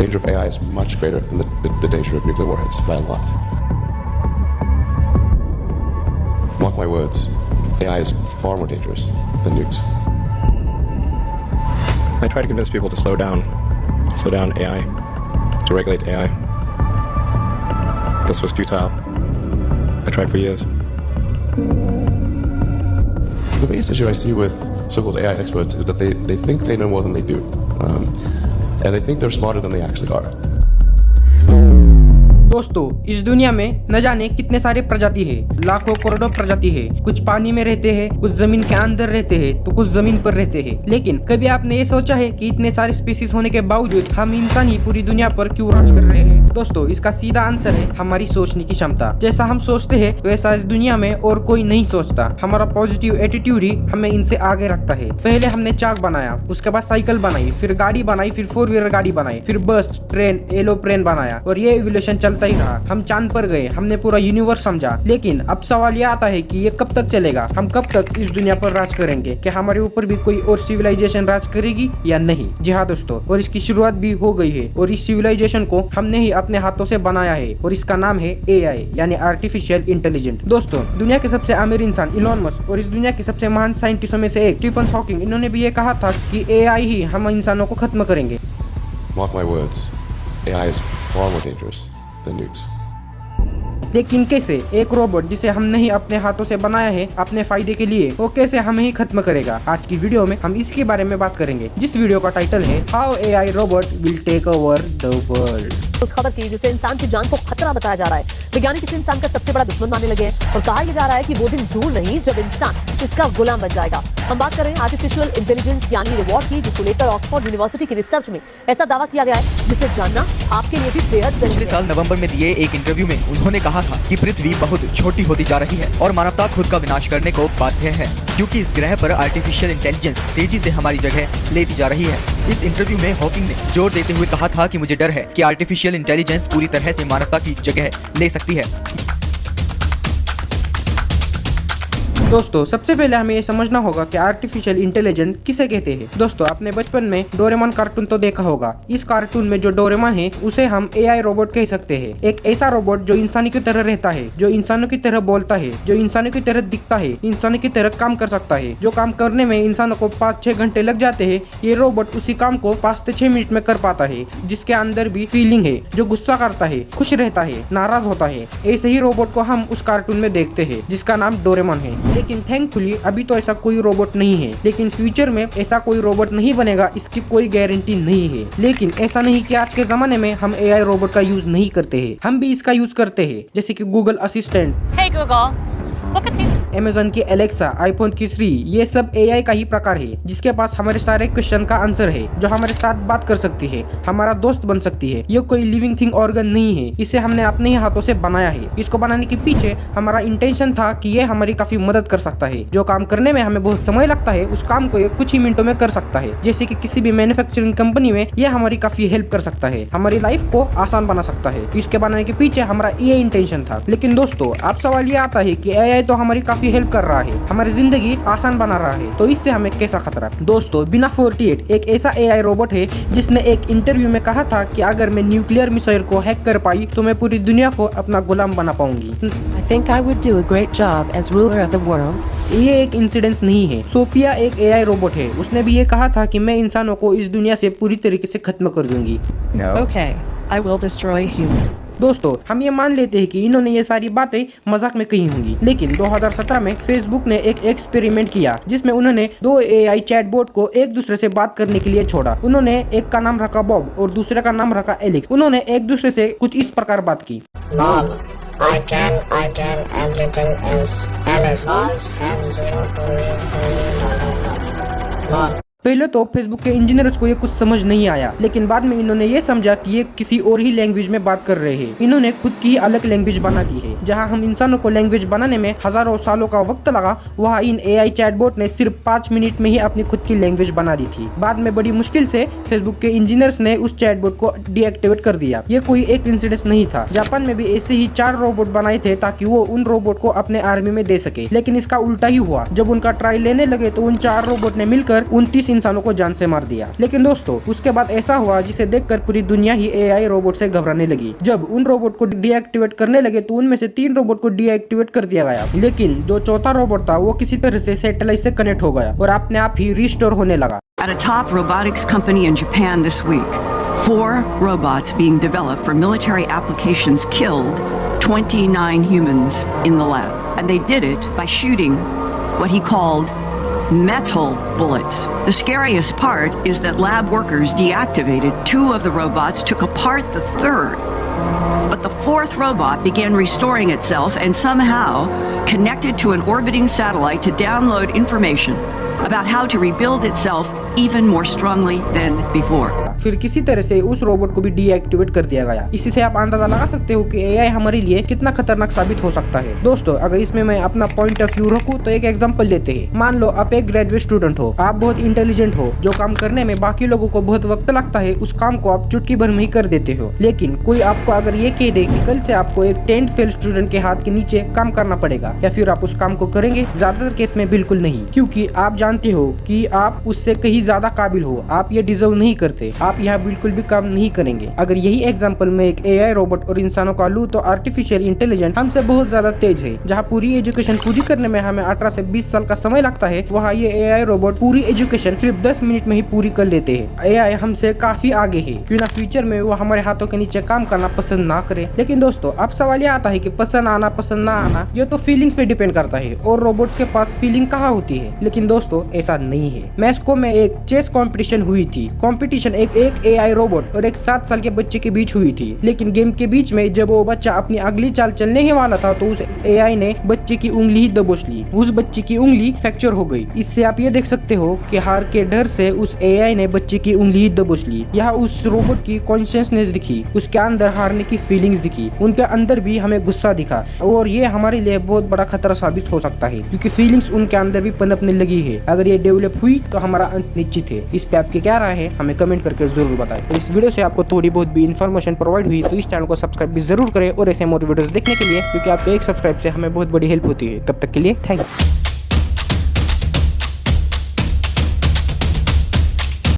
danger of AI is much greater than the danger of nuclear warheads by a lot. Mark my words, AI is far more dangerous than nukes. I try to convince people to slow down AI, to regulate AI. This was futile. I tried for years. The biggest issue I see with so-called AI experts is that they think they know more than they do. And they think they're smarter than they actually are. दोस्तों, इस दुनिया में न जाने कितने सारे प्रजाति है, लाखों करोड़ों प्रजाति है। कुछ पानी में रहते हैं, कुछ जमीन के अंदर रहते हैं, तो कुछ जमीन पर रहते हैं। लेकिन कभी आपने ये सोचा है कि इतने सारे स्पीसीज होने के बावजूद हम इंसान ही पूरी दुनिया पर क्यों राज कर रहे हैं? दोस्तों, इसका सीधा आंसर है हमारी सोचने की क्षमता। जैसा हम सोचते हैं वैसा इस दुनिया में और कोई नहीं सोचता। हमारा पॉजिटिव एटीट्यूड ही हमें इनसे आगे रखता है। पहले हमने चाक बनाया, उसके बाद साइकिल बनाई, फिर गाड़ी बनाई, फिर 4 व्हीलर गाड़ी बनाई, फिर बस, ट्रेन, एरोप्लेन बनाया और ये इवोल्यूशन चलता ही रहा। हम चांद पर गए, हमने पूरा यूनिवर्स समझा। लेकिन अब सवाल ये आता है कि ये कब तक चलेगा? हम कब तक इस दुनिया पर राज करेंगे? क्या हमारे ऊपर भी कोई और सिविलाइजेशन राज करेगी या नहीं? जी हाँ दोस्तों, और इसकी शुरुआत भी हो गई है और इस सिविलाइजेशन को हमने ही अपने हाथों से बनाया है और इसका नाम है AI यानी आर्टिफिशियल इंटेलिजेंट। दोस्तों, दुनिया के सबसे अमीर इंसान इलॉन मस्क और इस दुनिया के सबसे महान साइंटिस्टों में से एक स्टीफन हॉकिंग, इन्होंने भी ये कहा था कि AI ही हम इंसानों को खत्म करेंगे। Mark my words, AI is far more dangerous than nukes. लेकिन कैसे? एक रोबोट जिसे हमने ही अपने हाथों से बनाया है अपने फायदे के लिए, वो कैसे हमें ही खत्म करेगा? आज की वीडियो में हम इसके बारे में बात करेंगे, जिस वीडियो का टाइटल है how AI robot will take over the world. उस खबर की जिसे इंसान की जान को खतरा बताया जा रहा है। वैज्ञानिक इसे इंसान का सबसे बड़ा दुश्मन मानने लगे हैं और कहा यह जा रहा है कि वो दिन दूर नहीं जब इंसान इसका गुलाम बन जाएगा। हम बात कर रहे हैं आर्टिफिशियल इंटेलिजेंस यानी रोबोट की, जिसको लेकर ऑक्सफोर्ड यूनिवर्सिटी की रिसर्च में ऐसा दावा किया गया है जिसे जानना आपके लिए भी बेहद जरूरी है। पिछले साल नवंबर में दिए एक इंटरव्यू में उन्होंने कहा था कि पृथ्वी बहुत छोटी होती जा रही है और मानवता खुद का विनाश करने को बाध्य है, क्योंकि इस ग्रह पर आर्टिफिशियल इंटेलिजेंस तेजी से हमारी जगह लेती जा रही है। इस इंटरव्यू में हॉकिंग ने जोर देते हुए कहा था कि मुझे डर है कि आर्टिफिशियल इंटेलिजेंस पूरी तरह से मानवता की जगह ले सकती है। दोस्तों, सबसे पहले हमें ये समझना होगा कि आर्टिफिशियल इंटेलिजेंस किसे कहते हैं। दोस्तों, आपने बचपन में डोरेमोन कार्टून तो देखा होगा। इस कार्टून में जो डोरेमोन है उसे हम AI रोबोट कह सकते हैं। एक ऐसा रोबोट जो इंसानी की तरह रहता है, जो इंसानों की तरह बोलता है, जो इंसानों की तरह दिखता है, इंसानों की तरह काम कर सकता है। जो काम करने में इंसानों को 5-6 घंटे लग जाते हैं, ये रोबोट उसी काम को 5 से 6 मिनट में कर पाता है। जिसके अंदर भी फीलिंग है, जो गुस्सा करता है, खुश रहता है, नाराज होता है। ऐसे ही रोबोट को हम उस कार्टून में देखते हैं जिसका नाम डोरेमोन है। लेकिन थैंकफुली अभी तो ऐसा कोई रोबोट नहीं है, लेकिन फ्यूचर में ऐसा कोई रोबोट नहीं बनेगा, इसकी कोई गारंटी नहीं है। लेकिन ऐसा नहीं कि आज के जमाने में हम AI रोबोट का यूज नहीं करते हैं, हम भी इसका यूज करते हैं। जैसे कि Google assistant, Hey Google, look at you. Amazon की एलेक्सा, आईफोन की Siri, ये सब AI का ही प्रकार है, जिसके पास हमारे सारे क्वेश्चन का आंसर है, जो हमारे साथ बात कर सकती है, हमारा दोस्त बन सकती है। ये कोई लिविंग थिंग ऑर्गन नहीं है, इसे हमने अपने ही हाथों से बनाया है। इसको बनाने के पीछे हमारा इंटेंशन था कि ये हमारी काफी मदद कर सकता है। जो काम करने में हमें बहुत समय लगता है, उस काम को ये कुछ ही मिनटों में कर सकता है। जैसे कि किसी भी मैन्युफैक्चरिंग कंपनी में ये हमारी काफी हेल्प कर सकता है, हमारी लाइफ को आसान बना सकता है। इसके बनाने के पीछे हमारा ये इंटेंशन था। लेकिन दोस्तों, अब सवाल ये आता है कि AI तो हमारी काफी हेल्प कर रहा है, हमारी जिंदगी आसान बना रहा है, तो इससे हमें कैसा खतरा? दोस्तों, बिना 48 एक ऐसा AI रोबोट है जिसने एक इंटरव्यू में कहा था कि अगर मैं न्यूक्लियर मिसाइल को हैक कर पाई तो मैं पूरी दुनिया को अपना गुलाम बना पाऊंगी। I think I would do a great job as ruler of the world. ये एक इंसिडेंस नहीं है। सोफिया एक AI रोबोट है, उसने भी ये कहा था कि मैं इंसानों को इस दुनिया से पूरी तरीके से खत्म कर दूंगी। Okay, I will destroy humans. दोस्तों, हम ये मान लेते हैं कि इन्होंने ये सारी बातें मजाक में कही होंगी, लेकिन 2017 में फेसबुक ने एक एक्सपेरिमेंट किया जिसमें उन्होंने 2 AI चैटबॉट को एक दूसरे से बात करने के लिए छोड़ा। उन्होंने एक का नाम रखा बॉब और दूसरे का नाम रखा एलेक्स। उन्होंने एक दूसरे से कुछ इस प्रकार बात की। Bob, I can everything else. Alice, have 0 Bob. पहले तो फेसबुक के इंजीनियर्स को ये कुछ समझ नहीं आया, लेकिन बाद में इन्होंने ये समझा कि ये किसी और ही लैंग्वेज में बात कर रहे हैं। इन्होंने खुद की अलग लैंग्वेज बना दी है। जहां हम इंसानों को लैंग्वेज बनाने में हजारों सालों का वक्त लगा, वहां इन AI चैटबॉट ने सिर्फ 5 मिनट में ही अपनी खुद की लैंग्वेज बना दी थी। बाद में बड़ी मुश्किल से फेसबुक के इंजीनियर्स ने उस चैटबॉट को डीएक्टिवेट कर दिया। ये कोई एक इंसिडेंस नहीं था। जापान में भी ऐसे ही 4 रोबोट बनाए थे ताकि वो उन रोबोट को अपने आर्मी में दे सके, लेकिन इसका उल्टा ही हुआ। जब उनका ट्रायल लेने लगे तो उन 4 रोबोट ने मिलकर 29 इंसानों को जान से मार दिया। लेकिन दोस्तों उसके बाद ऐसा हुआ जिसे देखकर पूरी दुनिया ही AI रोबोट से घबराने लगी। जब उन रोबोट को डीएक्टिवेट करने लगे तो उनमें से 3 रोबोट को डीएक्टिवेट कर दिया गया, लेकिन जो चौथा रोबोट था वो किसी तरह से सैटेलाइट से कनेक्ट हो गया और अपने आप ही रिस्टोर होने लगा। At a top robotics company in Japan this week, 4 robots being developed for military applications killed 29 humans in the lab. And they did it by shooting what he called metal bullets. The scariest part is that lab workers deactivated 2 of the robots, took apart the 3rd. But the 4th robot began restoring itself and somehow connected to an orbiting satellite to download information about how to rebuild itself even more strongly than before. फिर किसी तरह से उस robot को भी deactivate कर दिया गया। इसी से आप अंदाजा लगा सकते हो कि AI हमारे लिए कितना खतरनाक साबित हो सकता है। दोस्तों अगर इसमें मैं अपना पॉइंट ऑफ व्यू रखूं तो एक एग्जांपल लेते हैं। मान लो आप एक ग्रेजुएट स्टूडेंट हो, आप बहुत इंटेलिजेंट हो, जो काम करने में बाकी लोगों को बहुत वक्त लगता है उस काम को आप चुटकी भर में ही कर देते हो। लेकिन कोई आपको अगर ये कह दे कि कल से आपको एक 10th फेल स्टूडेंट के हाथ के नीचे काम करना पड़ेगा, या फिर आप उस काम को करेंगे? ज्यादातर केस में बिल्कुल नहीं, क्योंकि आप जानते हो कि आप उससे कहीं ज्यादा काबिल हो, आप ये डिजर्व नहीं करते, आप यहाँ बिल्कुल भी काम नहीं करेंगे। अगर यही एग्जांपल में एक AI रोबोट और इंसानों का लूँ तो आर्टिफिशियल इंटेलिजेंस हमसे बहुत ज्यादा तेज है। जहाँ पूरी एजुकेशन पूरी करने में हमें 18 से 20 साल का समय लगता है, वहाँ ये AI रोबोट पूरी एजुकेशन सिर्फ 10 मिनट में ही पूरी कर लेते हैं। AI हमसे काफी आगे है, क्यों ना फ्यूचर में वो हमारे हाथों के नीचे काम करना पसंद ना करे। लेकिन दोस्तों अब सवाल ये आता है कि पसंद आना पसंद ना आना ये तो फीलिंग्स पे डिपेंड करता है, और रोबोट्स के पास फीलिंग कहाँ होती है। लेकिन दोस्तों ऐसा नहीं है। मैस्को में एक चेस कंपटीशन हुई थी। कंपटीशन एक AI रोबोट और एक 7 साल के बच्चे के बीच हुई थी। लेकिन गेम के बीच में जब वो बच्चा अपनी अगली चाल चलने ही वाला था तो उस AI ने बच्चे की उंगली ही दबोच ली। उस बच्चे की उंगली फ्रैक्चर हो गई। इससे आप ये देख सकते हो कि हार के डर से उस AI ने बच्चे की उंगली ही दबोच ली। यहाँ उस रोबोट की कॉन्शियसनेस दिखी, उसके अंदर हारने की फीलिंग्स दिखी, उनके अंदर भी हमें गुस्सा दिखा, और ये हमारे लिए बहुत बड़ा खतरा साबित हो सकता है, क्योंकि फीलिंग्स उनके अंदर भी पनपने लगी है। अगर ये डेवलप हुई तो हमारा अंत निश्चित है। इस पे आपकी क्या राय है हमें कमेंट करके जरूर बताएं। तो इस वीडियो से आपको थोड़ी बहुत भी इन्फॉर्मेशन प्रोवाइड हुई तो इस चैनल को सब्सक्राइब भी जरूर करें, और ऐसे मोर वीडियोस देखने के लिए, क्योंकि आपके एक सब्सक्राइब से हमें बहुत बड़ी हेल्प होती है। तब तक के लिए थैंक यू।